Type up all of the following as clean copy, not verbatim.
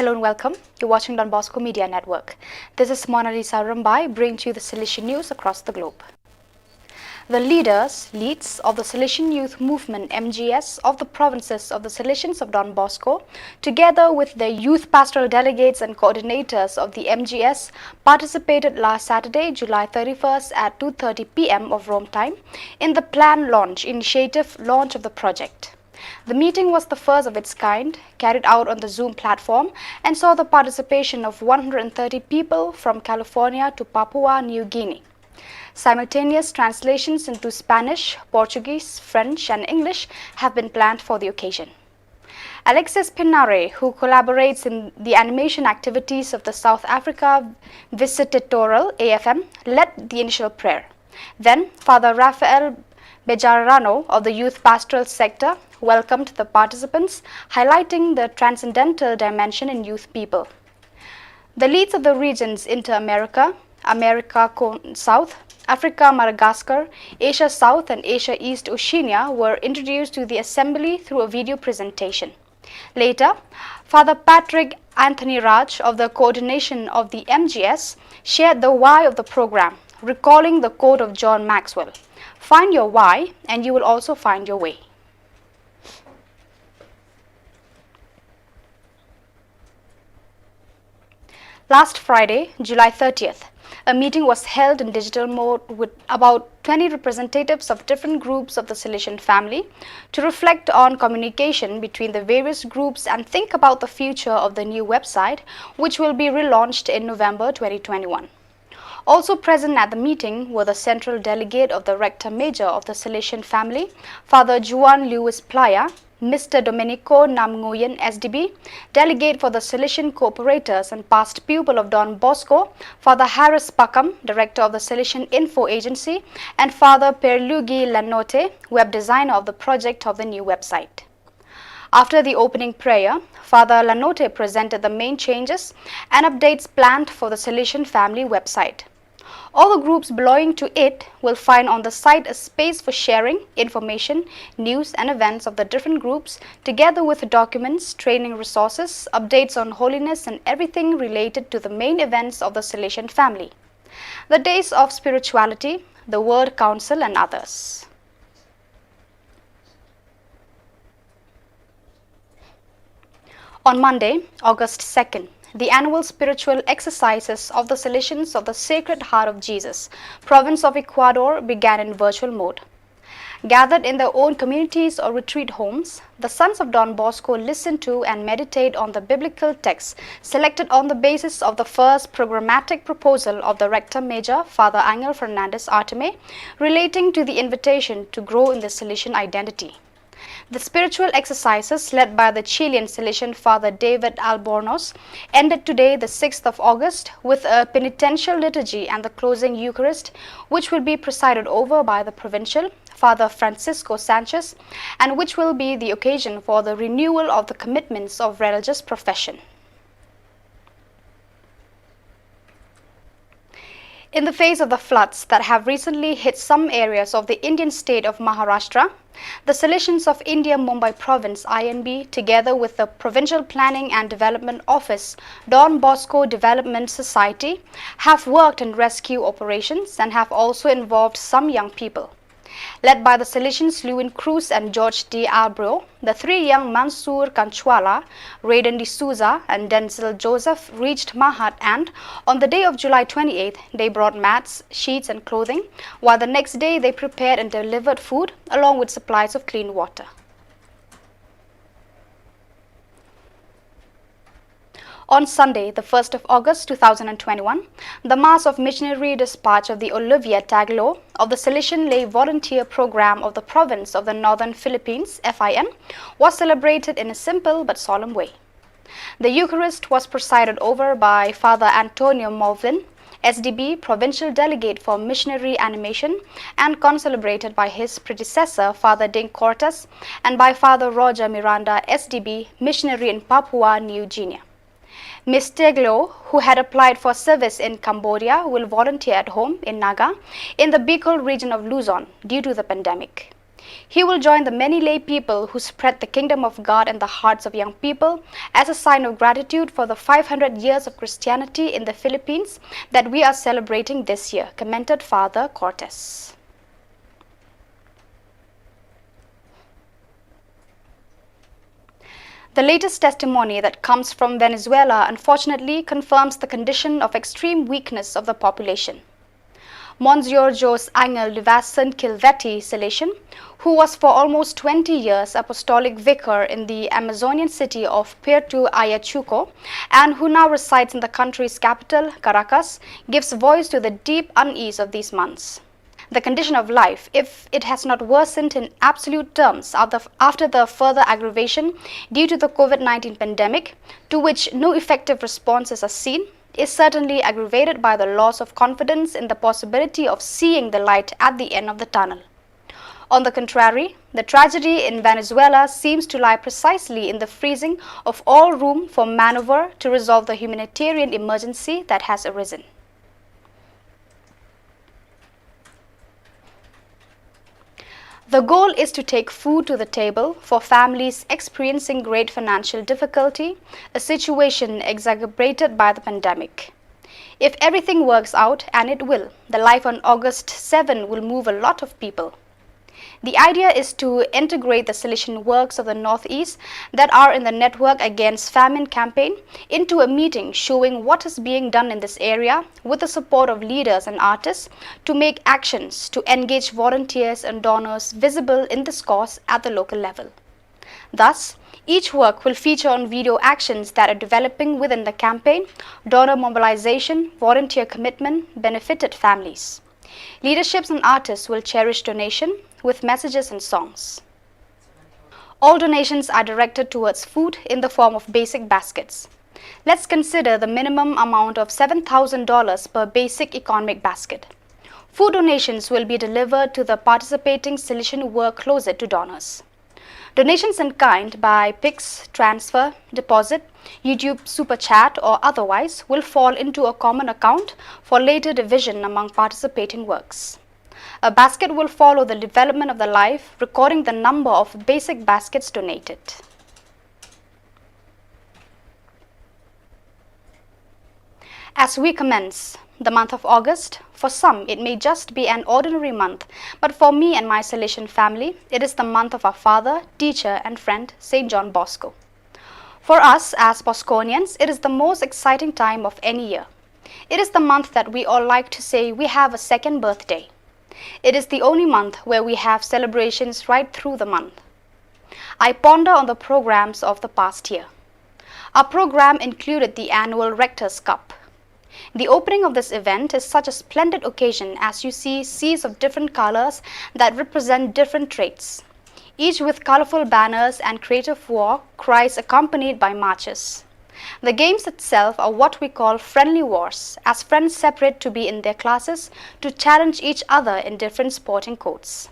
Hello and welcome. You're watching Don Bosco Media Network. This is Mona Lisa Rambai bringing to you the Salesian news across the globe. The leads of the Salesian Youth Movement MGS of the provinces of the Salesians of Don Bosco, together with the youth pastoral delegates and coordinators of the MGS, participated last Saturday, July 31st at 2:30 p.m. of Rome time in the Plan Launch Initiative launch of the project. The meeting was the first of its kind, carried out on the Zoom platform, and saw the participation of 130 people from California to Papua New Guinea. Simultaneous translations into Spanish, Portuguese, French and English have been planned for the occasion. Alexis Pinare, who collaborates in the animation activities of the South Africa Visitatorial AFM, led the initial prayer. Then, Father Rafael Bejarano of the Youth Pastoral Sector welcomed the participants, highlighting the transcendental dimension in youth people. The leads of the regions Inter-America, America South, Africa, Madagascar, Asia South and Asia East Oceania were introduced to the assembly through a video presentation. Later, Father Patrick Anthony Raj of the coordination of the MGS shared the why of the program, recalling the quote of John Maxwell, "Find your why and you will also find your way." Last Friday, July 30th, a meeting was held in digital mode with about 20 representatives of different groups of the Salesian family to reflect on communication between the various groups and think about the future of the new website, which will be relaunched in November 2021. Also present at the meeting were the central delegate of the Rector Major of the Salesian family, Father Juan Luis Playa, Mr. Domenico Namngoyen SDB, delegate for the Salesian Cooperators and past pupil of Don Bosco, Father Harris Pakam, director of the Salesian Info Agency, and Father Pierluigi Lanote, web designer of the project of the new website. After the opening prayer, Father Lanote presented the main changes and updates planned for the Salesian family website. All the groups belonging to it will find on the site a space for sharing information, news and events of the different groups, together with documents, training resources, updates on holiness and everything related to the main events of the Salesian family, the days of spirituality, the Word Council and others. On Monday, August 2nd, the annual spiritual exercises of the Salesians of the Sacred Heart of Jesus, province of Ecuador, began in virtual mode. Gathered in their own communities or retreat homes, the sons of Don Bosco listen to and meditate on the biblical texts selected on the basis of the first programmatic proposal of the Rector Major, Father Angel Fernandez Artime, relating to the invitation to grow in the Salesian identity. The spiritual exercises led by the Chilean Salesian Father David Albornoz ended today, the 6th of August, with a penitential liturgy and the closing Eucharist, which will be presided over by the provincial, Father Francisco Sanchez, and which will be the occasion for the renewal of the commitments of religious profession. In the face of the floods that have recently hit some areas of the Indian state of Maharashtra, the Salesians of India Mumbai Province INB, together with the Provincial Planning and Development Office, Don Bosco Development Society, have worked in rescue operations and have also involved some young people. Led by the Salesians Lewin Cruz and George D. Albro, the three young Mansoor Kanchwala, Raiden D'Souza and Denzel Joseph reached Mahat, and on the day of July 28th, they brought mats, sheets and clothing, while the next day they prepared and delivered food along with supplies of clean water. On Sunday, the 1st of August 2021, the Mass of Missionary Dispatch of the Olivia Taglo of the Salesian Lay Volunteer Program of the Province of the Northern Philippines, FIN, was celebrated in a simple but solemn way. The Eucharist was presided over by Father Antonio Molvin, SDB, Provincial Delegate for Missionary Animation, and concelebrated by his predecessor, Father Ding Cortes, and by Father Roger Miranda, SDB, Missionary in Papua New Guinea. Ms. Teglo, who had applied for service in Cambodia, will volunteer at home in Naga in the Bicol region of Luzon due to the pandemic. He will join the many lay people who spread the kingdom of God in the hearts of young people as a sign of gratitude for the 500 years of Christianity in the Philippines that we are celebrating this year, commented Father Cortes. The latest testimony that comes from Venezuela unfortunately confirms the condition of extreme weakness of the population. Monsieur Jose Angel Livason Kilvetti Salesian, who was for almost 20 years apostolic vicar in the Amazonian city of Puerto Ayacucho and who now resides in the country's capital, Caracas, gives voice to the deep unease of these months. The condition of life, if it has not worsened in absolute terms after the further aggravation due to the COVID-19 pandemic, to which no effective responses are seen, is certainly aggravated by the loss of confidence in the possibility of seeing the light at the end of the tunnel. On the contrary, the tragedy in Venezuela seems to lie precisely in the freezing of all room for maneuver to resolve the humanitarian emergency that has arisen. The goal is to take food to the table for families experiencing great financial difficulty, a situation exacerbated by the pandemic. If everything works out, and it will, the Life on August 7 will move a lot of people. The idea is to integrate the Salesian works of the Northeast that are in the Network Against Famine campaign into a meeting showing what is being done in this area with the support of leaders and artists to make actions to engage volunteers and donors visible in this cause at the local level. Thus, each work will feature on video actions that are developing within the campaign, donor mobilization, volunteer commitment, benefited families. Leaderships and artists will cherish donation with messages and songs. All donations are directed towards food in the form of basic baskets. Let's consider the minimum amount of $7,000 per basic economic basket. Food donations will be delivered to the participating Salesian work closet to donors. Donations in kind by PIX, transfer, deposit, YouTube super chat or otherwise will fall into a common account for later division among participating works. A basket will follow the development of the life, recording the number of basic baskets donated. As we commence the month of August, for some it may just be an ordinary month, but for me and my Salesian family, it is the month of our father, teacher and friend, St. John Bosco. For us as Bosconians, it is the most exciting time of any year. It is the month that we all like to say we have a second birthday. It is the only month where we have celebrations right through the month. I ponder on the programs of the past year. Our program included the annual Rector's Cup. The opening of this event is such a splendid occasion as you see seas of different colors that represent different traits, each with colorful banners and creative war cries accompanied by marches. The games itself are what we call friendly wars, as friends separate to be in their classes to challenge each other in different sporting codes.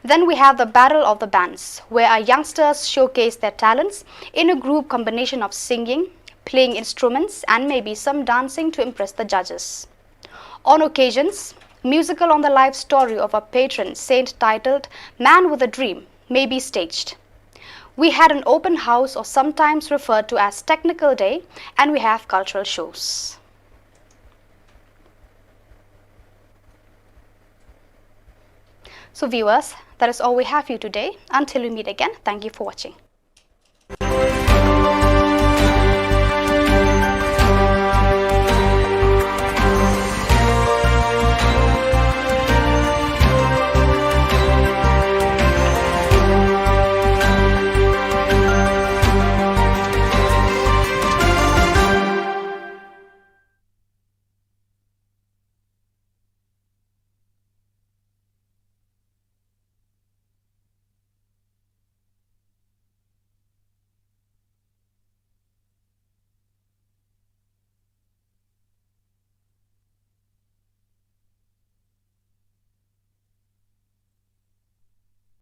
Then we have the Battle of the Bands, where our youngsters showcase their talents in a group combination of singing, playing instruments and maybe some dancing to impress the judges. On occasions, musical on the life story of our patron saint titled Man with a Dream may be staged. We had an open house or sometimes referred to as Technical Day, and we have cultural shows. So viewers, that is all we have for you today. Until we meet again, thank you for watching.